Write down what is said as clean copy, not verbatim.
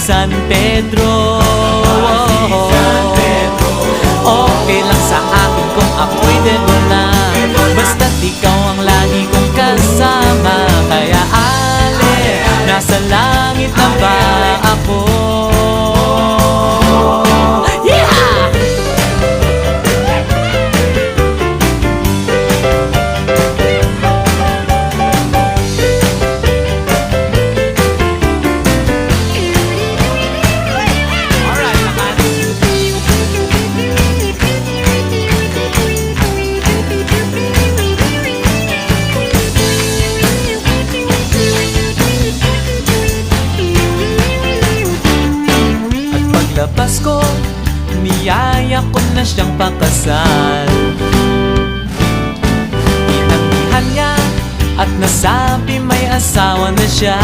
San Pedro. Okay lang sa akin kung ako'y debo na, basta't ikaw ang lagi kong kasama. Kaya ale, nasa langit na ba ako? Yeah! Paglabas ko, niyaya ko na siyang pakasal. Inangihan niya at nasabi may asawa na siya.